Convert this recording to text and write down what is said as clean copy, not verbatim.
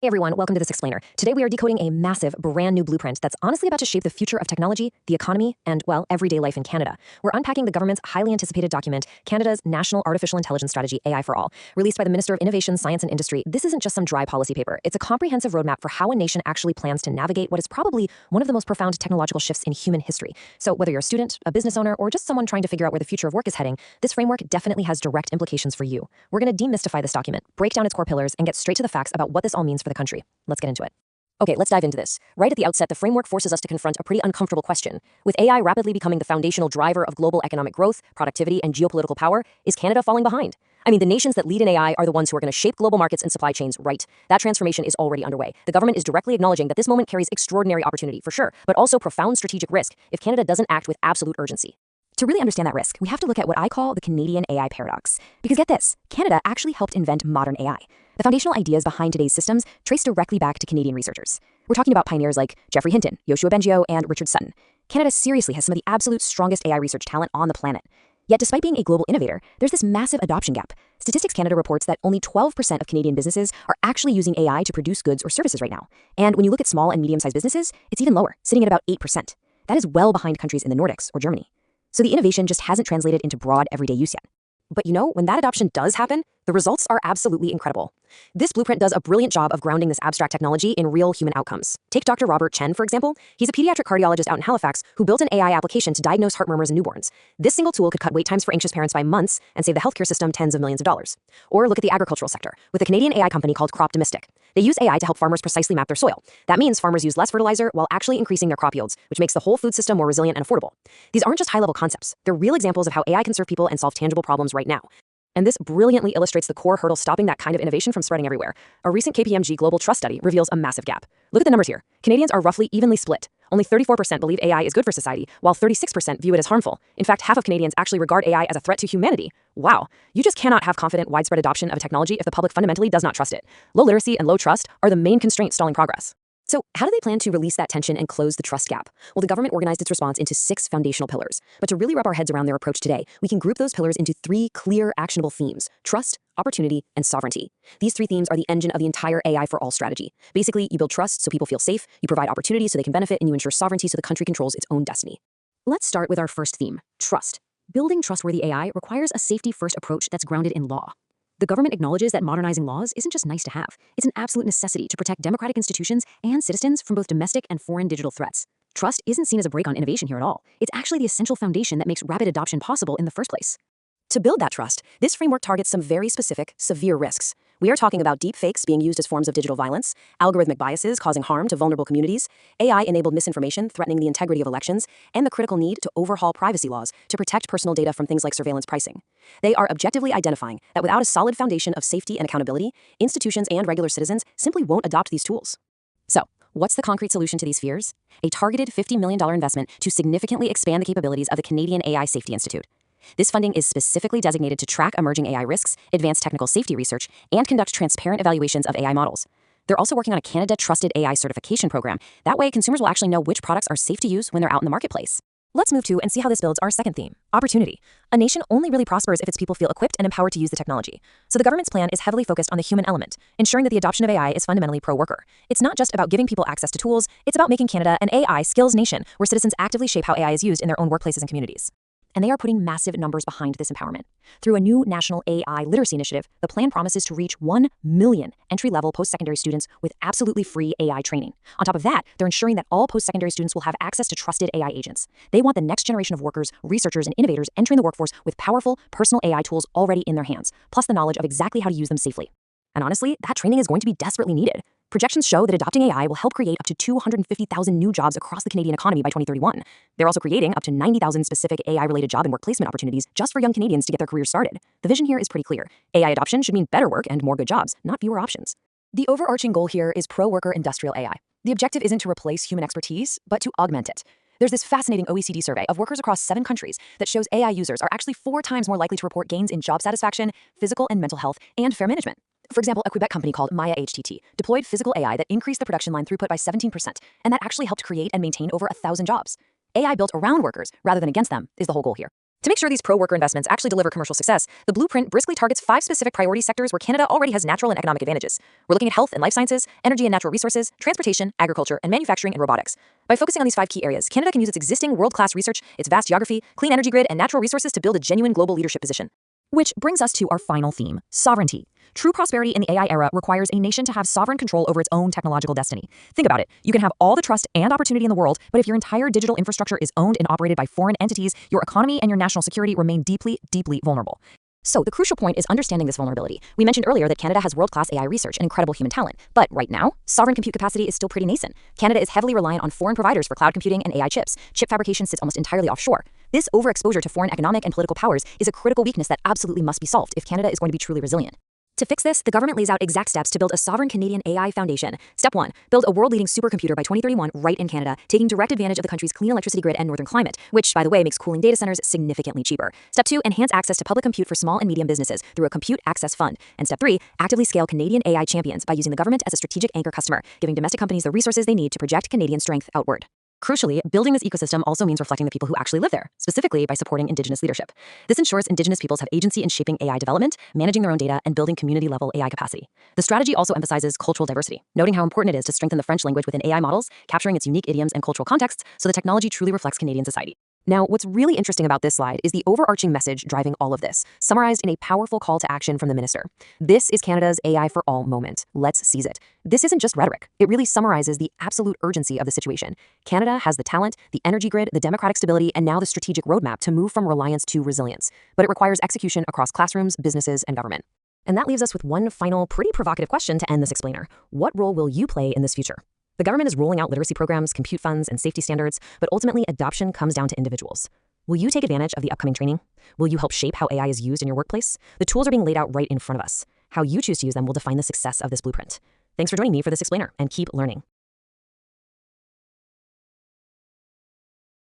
Hey everyone, welcome to this explainer. Today we are decoding a massive, brand new blueprint that's honestly about to shape the future of technology, the economy, and, well, everyday life in Canada. We're unpacking the government's highly anticipated document, Canada's National Artificial Intelligence Strategy, AI for All. Released by the Minister of Innovation, Science and Industry, this isn't just some dry policy paper. It's a comprehensive roadmap for how a nation actually plans to navigate what is probably one of the most profound technological shifts in human history. So whether you're a student, a business owner, or just someone trying to figure out where the future of work is heading, this framework definitely has direct implications for you. We're going to demystify this document, break down its core pillars, and get straight to the facts about what this all means for the country. Let's get into it. Okay, let's dive into this. Right at the outset, the framework forces us to confront a pretty uncomfortable question. With AI rapidly becoming the foundational driver of global economic growth, productivity, and geopolitical power, is Canada falling behind? I mean, the nations that lead in AI are the ones who are going to shape global markets and supply chains, right? That transformation is already underway. The government is directly acknowledging that this moment carries extraordinary opportunity, for sure, but also profound strategic risk if Canada doesn't act with absolute urgency. To really understand that risk, we have to look at what I call the Canadian AI paradox. Because get this, Canada actually helped invent modern AI. The foundational ideas behind today's systems trace directly back to Canadian researchers. We're talking about pioneers like Geoffrey Hinton, Yoshua Bengio, and Richard Sutton. Canada seriously has some of the absolute strongest AI research talent on the planet. Yet despite being a global innovator, there's this massive adoption gap. Statistics Canada reports that only 12% of Canadian businesses are actually using AI to produce goods or services right now. And when you look at small and medium-sized businesses, it's even lower, sitting at about 8%. That is well behind countries in the Nordics or Germany. So the innovation just hasn't translated into broad everyday use yet. But you know, when that adoption does happen, the results are absolutely incredible. This blueprint does a brilliant job of grounding this abstract technology in real human outcomes. Take Dr. Robert Chen, for example. He's a pediatric cardiologist out in Halifax who built an AI application to diagnose heart murmurs in newborns. This single tool could cut wait times for anxious parents by months and save the healthcare system tens of millions of dollars. Or look at the agricultural sector, with a Canadian AI company called Croptimistic. They use AI to help farmers precisely map their soil. That means farmers use less fertilizer while actually increasing their crop yields, which makes the whole food system more resilient and affordable. These aren't just high-level concepts. They're real examples of how AI can serve people and solve tangible problems right now. And this brilliantly illustrates the core hurdle stopping that kind of innovation from spreading everywhere. A recent KPMG Global Trust study reveals a massive gap. Look at the numbers here. Canadians are roughly evenly split. Only 34% believe AI is good for society, while 36% view it as harmful. In fact, half of Canadians actually regard AI as a threat to humanity. Wow. You just cannot have confident, widespread adoption of a technology if the public fundamentally does not trust it. Low literacy and low trust are the main constraints stalling progress. So how do they plan to release that tension and close the trust gap? Well, the government organized its response into 6 foundational pillars. But to really wrap our heads around their approach today, we can group those pillars into 3 clear, actionable themes: trust, opportunity, and sovereignty. These 3 themes are the engine of the entire AI for all strategy. Basically, you build trust so people feel safe, you provide opportunity so they can benefit, and you ensure sovereignty so the country controls its own destiny. Let's start with our first theme, trust. Building trustworthy AI requires a safety-first approach that's grounded in law. The government acknowledges that modernizing laws isn't just nice to have. It's an absolute necessity to protect democratic institutions and citizens from both domestic and foreign digital threats. Trust isn't seen as a break on innovation here at all. It's actually the essential foundation that makes rapid adoption possible in the first place. To build that trust, this framework targets some very specific, severe risks. We are talking about deep fakes being used as forms of digital violence, algorithmic biases causing harm to vulnerable communities, AI-enabled misinformation threatening the integrity of elections, and the critical need to overhaul privacy laws to protect personal data from things like surveillance pricing. They are objectively identifying that without a solid foundation of safety and accountability, institutions and regular citizens simply won't adopt these tools. So, what's the concrete solution to these fears? A targeted $50 million investment to significantly expand the capabilities of the Canadian AI Safety Institute. This funding is specifically designated to track emerging AI risks, advance technical safety research, and conduct transparent evaluations of AI models. They're also working on a Canada Trusted AI certification program. That way, consumers will actually know which products are safe to use when they're out in the marketplace. Let's move to and see how this builds our second theme, opportunity. A nation only really prospers if its people feel equipped and empowered to use the technology. So the government's plan is heavily focused on the human element, ensuring that the adoption of AI is fundamentally pro-worker. It's not just about giving people access to tools, it's about making Canada an AI skills nation where citizens actively shape how AI is used in their own workplaces and communities. And they are putting massive numbers behind this empowerment. Through a new national AI literacy initiative, the plan promises to reach 1 million entry-level post-secondary students with absolutely free AI training. On top of that, they're ensuring that all post-secondary students will have access to trusted AI agents. They want the next generation of workers, researchers, and innovators entering the workforce with powerful, personal AI tools already in their hands, plus the knowledge of exactly how to use them safely. And honestly, that training is going to be desperately needed. Projections show that adopting AI will help create up to 250,000 new jobs across the Canadian economy by 2031. They're also creating up to 90,000 specific AI-related job and work placement opportunities just for young Canadians to get their careers started. The vision here is pretty clear. AI adoption should mean better work and more good jobs, not fewer options. The overarching goal here is pro-worker industrial AI. The objective isn't to replace human expertise, but to augment it. There's this fascinating OECD survey of workers across 7 countries that shows AI users are actually 4 times more likely to report gains in job satisfaction, physical and mental health, and fair management. For example, a Quebec company called Maya HTT deployed physical AI that increased the production line throughput by 17%, and that actually helped create and maintain over 1,000 jobs. AI built around workers rather than against them is the whole goal here. To make sure these pro-worker investments actually deliver commercial success, the blueprint briskly targets 5 specific priority sectors where Canada already has natural and economic advantages. We're looking at health and life sciences, energy and natural resources, transportation, agriculture, and manufacturing and robotics. By focusing on these 5 key areas, Canada can use its existing world-class research, its vast geography, clean energy grid, and natural resources to build a genuine global leadership position. Which brings us to our final theme, sovereignty. True prosperity in the AI era requires a nation to have sovereign control over its own technological destiny. Think about it. You can have all the trust and opportunity in the world, but if your entire digital infrastructure is owned and operated by foreign entities, your economy and your national security remain deeply, deeply vulnerable. So the crucial point is understanding this vulnerability. We mentioned earlier that Canada has world-class AI research and incredible human talent, but right now, sovereign compute capacity is still pretty nascent. Canada is heavily reliant on foreign providers for cloud computing and AI chips. Chip fabrication sits almost entirely offshore. This overexposure to foreign economic and political powers is a critical weakness that absolutely must be solved if Canada is going to be truly resilient. To fix this, the government lays out exact steps to build a sovereign Canadian AI foundation. Step 1. Build a world-leading supercomputer by 2031 right in Canada, taking direct advantage of the country's clean electricity grid and northern climate, which, by the way, makes cooling data centers significantly cheaper. Step 2. Enhance access to public compute for small and medium businesses through a Compute Access Fund. And Step 3. Actively scale Canadian AI champions by using the government as a strategic anchor customer, giving domestic companies the resources they need to project Canadian strength outward. Crucially, building this ecosystem also means reflecting the people who actually live there, specifically by supporting Indigenous leadership. This ensures Indigenous peoples have agency in shaping AI development, managing their own data, and building community-level AI capacity. The strategy also emphasizes cultural diversity, noting how important it is to strengthen the French language within AI models, capturing its unique idioms and cultural contexts so the technology truly reflects Canadian society. Now, what's really interesting about this slide is the overarching message driving all of this, summarized in a powerful call to action from the minister. This is Canada's AI for all moment. Let's seize it. This isn't just rhetoric. It really summarizes the absolute urgency of the situation. Canada has the talent, the energy grid, the democratic stability, and now the strategic roadmap to move from reliance to resilience. But it requires execution across classrooms, businesses, and government. And that leaves us with one final, pretty provocative question to end this explainer. What role will you play in this future? The government is rolling out literacy programs, compute funds, and safety standards, but ultimately adoption comes down to individuals. Will you take advantage of the upcoming training? Will you help shape how AI is used in your workplace? The tools are being laid out right in front of us. How you choose to use them will define the success of this blueprint. Thanks for joining me for this explainer, and keep learning.